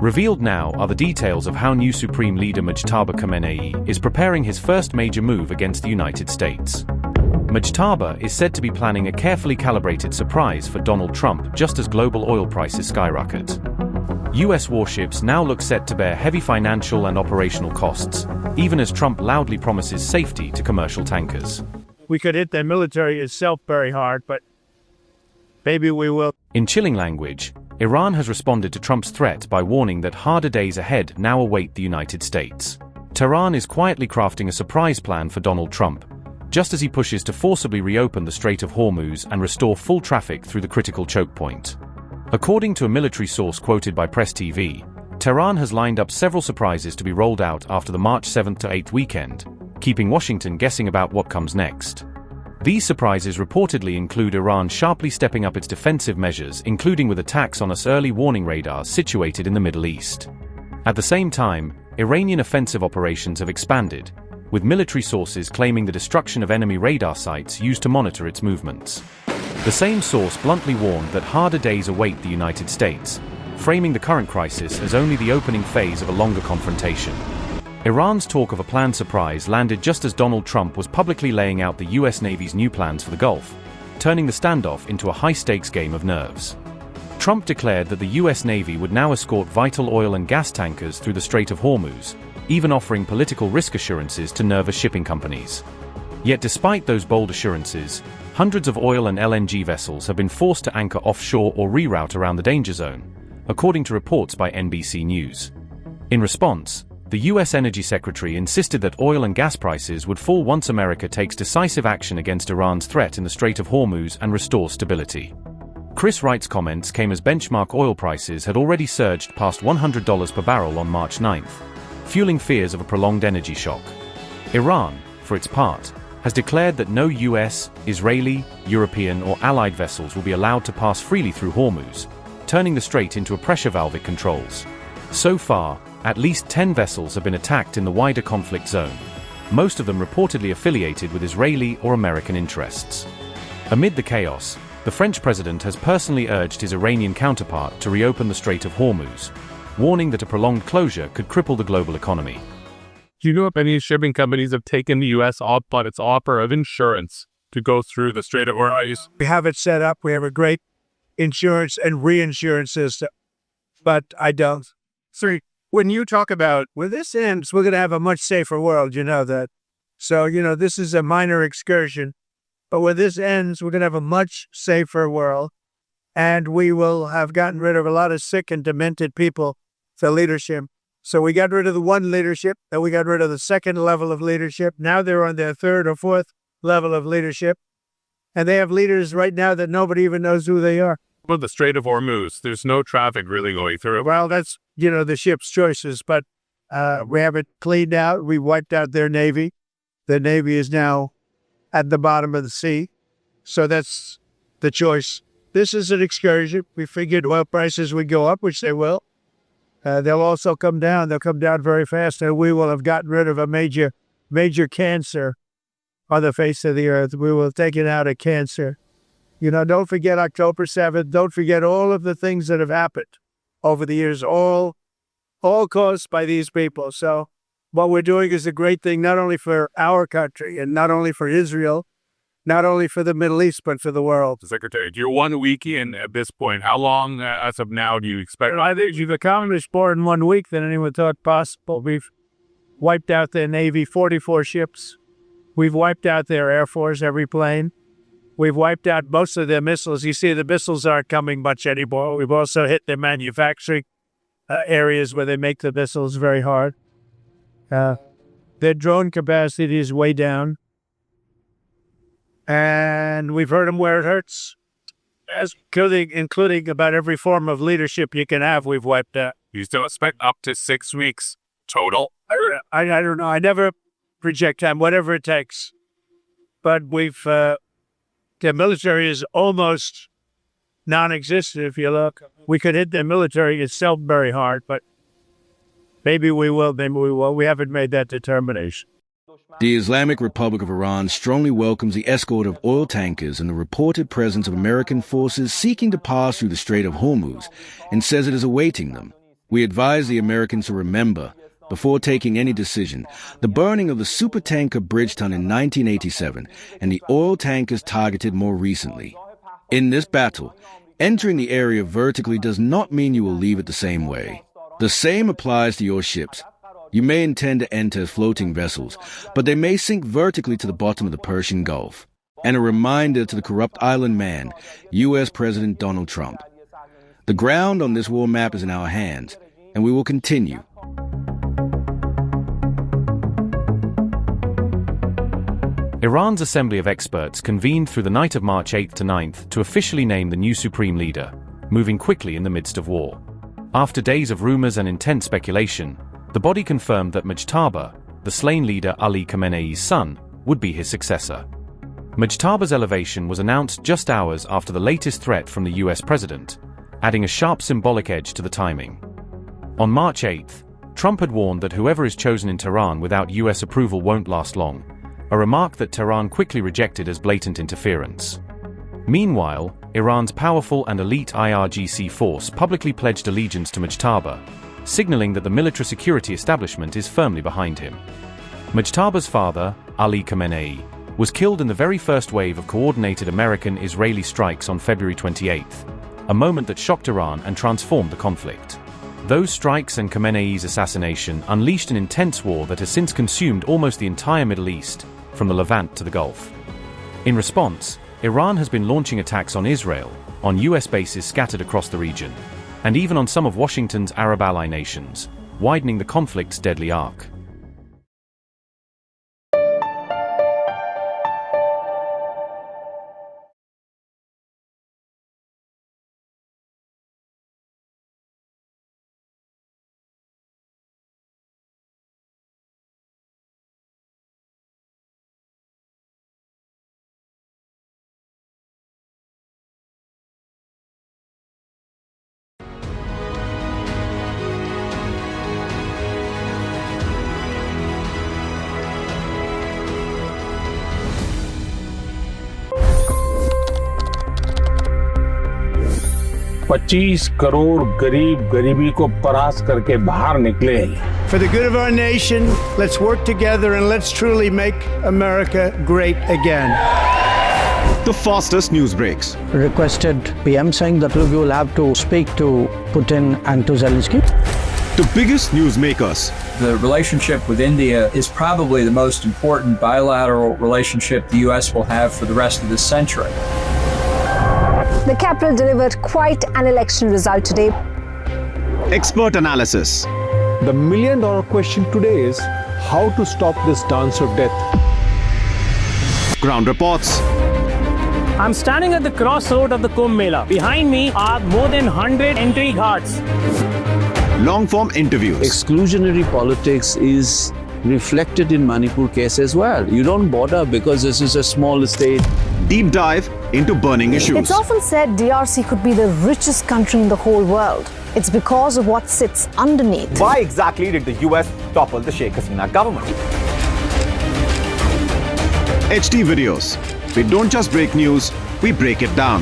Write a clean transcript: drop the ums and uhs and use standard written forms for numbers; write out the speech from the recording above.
Revealed now are the details of how new Supreme Leader Mojtaba Khamenei is preparing his first major move against the United States. Mojtaba is said to be planning a carefully calibrated surprise for Donald Trump just as global oil prices skyrocket. U.S. warships now look set to bear heavy financial and operational costs, even as Trump loudly promises safety to commercial tankers. We could hit the military itself very hard, but maybe we will. In chilling language, Iran has responded to Trump's threat by warning that harder days ahead now await the United States. Tehran is quietly crafting a surprise plan for Donald Trump, just as he pushes to forcibly reopen the Strait of Hormuz and restore full traffic through the critical choke point. According to a military source quoted by Press TV, Tehran has lined up several surprises to be rolled out after the March 7th to 8th weekend, keeping Washington guessing about what comes next. These surprises reportedly include Iran sharply stepping up its defensive measures, including with attacks on its early warning radars situated in the Middle East. At the same time, Iranian offensive operations have expanded, with military sources claiming the destruction of enemy radar sites used to monitor its movements. The same source bluntly warned that harder days await the United States, framing the current crisis as only the opening phase of a longer confrontation. Iran's talk of a planned surprise landed just as Donald Trump was publicly laying out the U.S. Navy's new plans for the Gulf, turning the standoff into a high-stakes game of nerves. Trump declared that the U.S. Navy would now escort vital oil and gas tankers through the Strait of Hormuz, even offering political risk assurances to nervous shipping companies. Yet despite those bold assurances, hundreds of oil and LNG vessels have been forced to anchor offshore or reroute around the danger zone, according to reports by NBC News. In response, the U.S. Energy Secretary insisted that oil and gas prices would fall once America takes decisive action against Iran's threat in the Strait of Hormuz and restores stability. Chris Wright's comments came as benchmark oil prices had already surged past $100 per barrel on March 9th, fueling fears of a prolonged energy shock. Iran, for its part, has declared that no U.S., Israeli, European or allied vessels will be allowed to pass freely through Hormuz, turning the strait into a pressure valve it controls. So far, at least 10 vessels have been attacked in the wider conflict zone, most of them reportedly affiliated with Israeli or American interests. Amid the chaos, the French president has personally urged his Iranian counterpart to reopen the Strait of Hormuz, warning that a prolonged closure could cripple the global economy. Do you know if any shipping companies have taken the U.S. up on its offer of insurance to go through the Strait of Hormuz? We have it set up. We have a great insurance and reinsurance system, but I don't. Sir, when you talk about when this ends, we're going to have a much safer world, you know that. So, this is a minor excursion, but when this ends, we're going to have a much safer world, and we will have gotten rid of a lot of sick and demented people for leadership. So we got rid of the one leadership, then we got rid of the second level of leadership. Now they're on their third or fourth level of leadership. And they have leaders right now that nobody even knows who they are. Well, the Strait of Hormuz, there's no traffic really going through. Well, that's, the ship's choices, but we have it cleaned out. We wiped out their Navy. The Navy is now at the bottom of the sea. So that's the choice. This is an excursion. We figured oil prices would go up, which they will. They'll also come down. They'll come down very fast, and we will have gotten rid of a major cancer on the face of the earth. We will have taken out a cancer. Don't forget October 7th. Don't forget all of the things that have happened over the years, all caused by these people. So what we're doing is a great thing, not only for our country and not only for Israel, not only for the Middle East, but for the world. Secretary, you're 1 week in at this point. How long, as of now, do you expect? I think we've accomplished more in 1 week than anyone thought possible. We've wiped out their Navy, 44 ships. We've wiped out their Air Force, every plane. We've wiped out most of their missiles. You see, the missiles aren't coming much anymore. We've also hit their manufacturing areas where they make the missiles very hard. Their drone capacity is way down. And we've hurt them where it hurts, including about every form of leadership you can have, we've wiped out. You still expect up to 6 weeks total? I don't know. I never project time, whatever it takes. But the military is almost non-existent, if you look. We could hit the military itself very hard, but maybe we will, maybe we won't. We haven't made that determination. The Islamic Republic of Iran strongly welcomes the escort of oil tankers and the reported presence of American forces seeking to pass through the Strait of Hormuz and says it is awaiting them. We advise the Americans to remember, before taking any decision, the burning of the supertanker Bridgeton in 1987 and the oil tankers targeted more recently. In this battle, entering the area vertically does not mean you will leave it the same way. The same applies to your ships. You may intend to enter as floating vessels, but they may sink vertically to the bottom of the Persian Gulf. And a reminder to the corrupt island man, U.S. President Donald Trump. The ground on this war map is in our hands, and we will continue. Iran's Assembly of Experts convened through the night of March 8th to 9th to officially name the new supreme leader, moving quickly in the midst of war. After days of rumors and intense speculation, the body confirmed that Mojtaba, the slain leader Ali Khamenei's son, would be his successor. Mojtaba's elevation was announced just hours after the latest threat from the US president, adding a sharp symbolic edge to the timing. On March 8th, Trump had warned that whoever is chosen in Tehran without US approval won't last long, a remark that Tehran quickly rejected as blatant interference. Meanwhile, Iran's powerful and elite IRGC force publicly pledged allegiance to Mojtaba, signaling that the military security establishment is firmly behind him. Mojtaba's father, Ali Khamenei, was killed in the very first wave of coordinated American-Israeli strikes on February 28th, a moment that shocked Iran and transformed the conflict. Those strikes and Khamenei's assassination unleashed an intense war that has since consumed almost the entire Middle East, from the Levant to the Gulf. In response, Iran has been launching attacks on Israel, on US bases scattered across the region, and even on some of Washington's Arab ally nations, widening the conflict's deadly arc. $25 crore गरीब गरीबी को परास्त करके बाहर निकले। For the good of our nation, let's work together and let's truly make America great again. The fastest news breaks. Requested PM saying that we will have to speak to Putin and to Zelensky. The biggest news makers. The relationship with India is probably the most important bilateral relationship the U.S. will have for the rest of this century. The capital delivered quite an election result today. Expert analysis. The million-dollar question today is how to stop this dance of death. Ground reports. I'm standing at the crossroad of the Kumbh Mela. Behind me are more than 100 entry guards. Long-form interviews. Exclusionary politics is reflected in Manipur case as well. You don't bother because this is a small state. Deep dive into burning issues. It's often said DRC could be the richest country in the whole world. It's because of what sits underneath. Why exactly did the US topple the Sheikh Hasina government? HT videos. We don't just break news, we break it down.